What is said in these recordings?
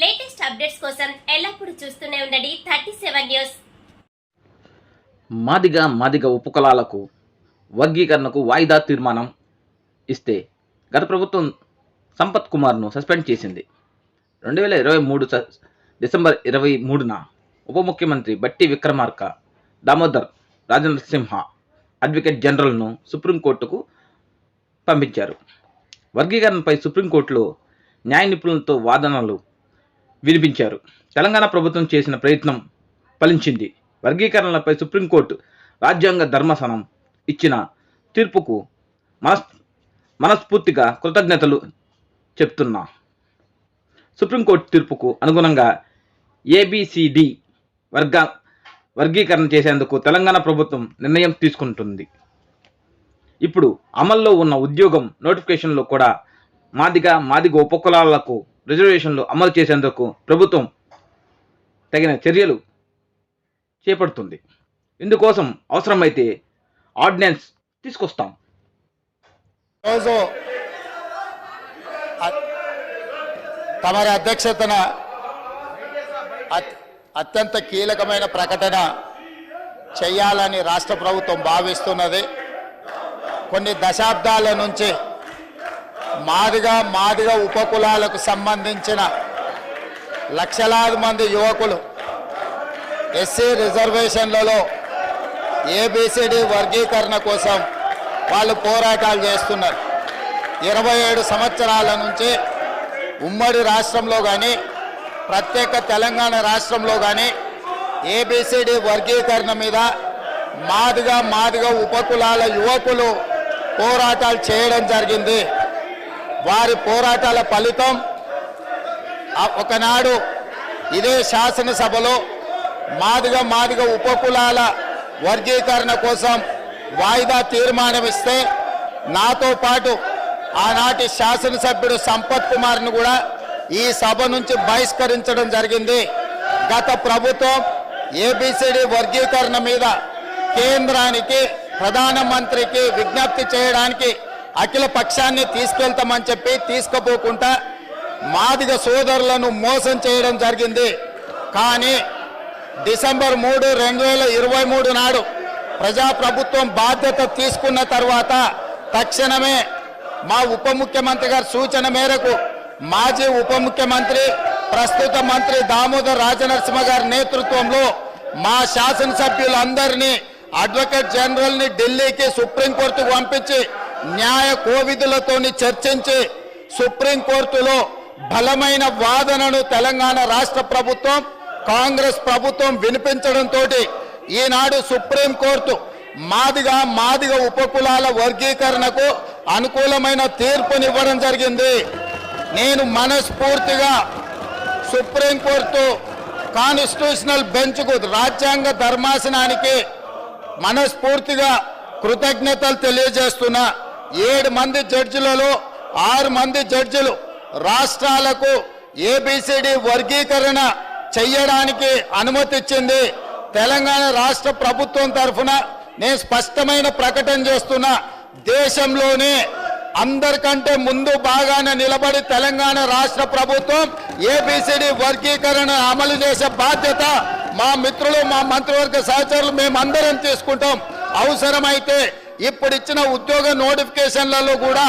Latest updates కోసం ఎల్లప్పుడూ చూస్తూనే ఉండండి 37 న్యూస్. మాదిగ ఉపకులాలకు వర్గీకరణకు వాయిదా తీర్మానం ఇస్తే గత ప్రభుత్వం సంపత్ కుమార్ను సస్పెండ్ చేసింది. 2023 డిసెంబర్ 23న ఉప ముఖ్యమంత్రి బట్టి విక్రమార్క దామోదర్ రాజనరసింహ అడ్వకేట్ జనరల్ను సుప్రీంకోర్టుకు పంపించారు. వర్గీకరణపై సుప్రీంకోర్టులో న్యాయ నిపుణులతో వాదనలు వినిపించారు. తెలంగాణ ప్రభుత్వం చేసిన ప్రయత్నం ఫలించింది. వర్గీకరణలపై సుప్రీంకోర్టు రాజ్యాంగ ధర్మాసనం ఇచ్చిన తీర్పుకు మనస్ఫూర్తిగా కృతజ్ఞతలు చెప్తున్నా. సుప్రీంకోర్టు తీర్పుకు అనుగుణంగా ఏబిసిడి వర్గీకరణ చేసేందుకు తెలంగాణ ప్రభుత్వం నిర్ణయం తీసుకుంటుంది. ఇప్పుడు అమల్లో ఉన్న ఉద్యోగం నోటిఫికేషన్లో కూడా మాదిగ ఉపకులాలకు రిజర్వేషన్లు అమలు చేసేందుకు ప్రభుత్వం తగిన చర్యలు చేపడుతుంది. ఇందుకోసం అవసరమైతే ఆర్డినెన్స్ తీసుకొస్తాం. రోజు తమరి అధ్యక్షతన అత్యంత కీలకమైన ప్రకటన చేయాలని రాష్ట్ర ప్రభుత్వం భావిస్తున్నది. కొన్ని దశాబ్దాల నుంచి మాదిగ ఉపకులాలకు సంబంధించిన లక్షలాది మంది యువకులు ఎస్సీ రిజర్వేషన్లలో ఏబిసిడి వర్గీకరణ కోసం వాళ్ళు పోరాటాలు చేస్తున్నారు. 27 సంవత్సరాల నుంచి ఉమ్మడి రాష్ట్రంలో కానీ ప్రత్యేక తెలంగాణ రాష్ట్రంలో కానీ ఏబిసిడి వర్గీకరణ మీద మాదిగ ఉపకులాల యువకులు పోరాటాలు చేయడం జరిగింది. వారి పోరాటాల ఫలితం ఒకనాడు ఇదే శాసనసభలో మాదిగ ఉపకులాల వర్గీకరణ కోసం వాయిదా తీర్మానం ఇస్తే నాతో పాటు ఆనాటి శాసనసభ్యుడు సంపత్ కుమార్ను కూడా ఈ సభ నుంచి బహిష్కరించడం జరిగింది. గత ప్రభుత్వం ఏబిసిడి వర్గీకరణ మీద కేంద్రానికి ప్రధానమంత్రికి విజ్ఞప్తి చేయడానికి అఖిల పక్షాన్ని తీసుకెళ్తామని చెప్పి తీసుకుపోకుండా మాదిగ సోదరులను మోసం చేయడం జరిగింది. కానీ డిసెంబర్ 3, 2023 నాడు ప్రజాప్రభుత్వం బాధ్యత తీసుకున్న తర్వాత తక్షణమే మా ఉప ముఖ్యమంత్రి గారి సూచన మేరకు మాజీ ఉప ముఖ్యమంత్రి ప్రస్తుత మంత్రి దామోదర్ రాజనరసింహ గారి నేతృత్వంలో మా శాసనసభ్యులందరినీ అడ్వకేట్ జనరల్ని ఢిల్లీకి సుప్రీంకోర్టుకు పంపించి న్యాయ కోవిధులతోని చర్చించి సుప్రీంకోర్టులో బలమైన వాదనను తెలంగాణ రాష్ట్ర ప్రభుత్వం కాంగ్రెస్ ప్రభుత్వం వినిపించడంతో ఈనాడు సుప్రీంకోర్టు మాదిగ ఉపకులాల వర్గీకరణకు అనుకూలమైన తీర్పునివ్వడం జరిగింది. నేను మనస్ఫూర్తిగా సుప్రీంకోర్టు కాన్స్టిట్యూషనల్ బెంచ్కు రాజ్యాంగ ధర్మాసనానికి మనస్ఫూర్తిగా కృతజ్ఞతలు తెలియజేస్తున్నా. 7 మంది జడ్జిలలో 6 మంది జడ్జిలు రాష్ట్రాలకు ఏబిసిడి వర్గీకరణ చెయ్యడానికి అనుమతి ఇచ్చింది. తెలంగాణ రాష్ట్ర ప్రభుత్వం తరఫున నేను స్పష్టమైన ప్రకటన చేస్తున్నా. దేశంలోనే అందరికంటే ముందు బాగానే నిలబడి తెలంగాణ రాష్ట్ర ప్రభుత్వం ఏబిసిడి వర్గీకరణ అమలు చేసే బాధ్యత మా మిత్రులు మా మంత్రివర్గ సహచరులు మేమందరం తీసుకుంటాం. అవసరమైతే ఇప్పుడు ఇచ్చిన ఉద్యోగ నోటిఫికేషన్లలో కూడా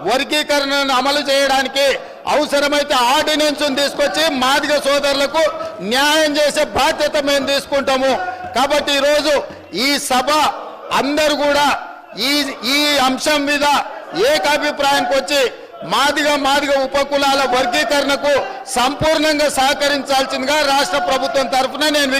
వర్గీకరణను అమలు చేయడానికి అవసరమైతే ఆర్డినెన్స్ తీసుకొచ్చి మాదిగ సోదరులకు న్యాయం చేసే బాధ్యత మేము తీసుకుంటాము. కాబట్టి ఈరోజు ఈ సభ అందరూ కూడా ఈ అంశం మీద ఏకాభిప్రాయానికి వచ్చి మాదిగ ఉపకులాల వర్గీకరణకు సంపూర్ణంగా సహకరించాల్సిందిగా రాష్ట్ర ప్రభుత్వం తరఫున నేను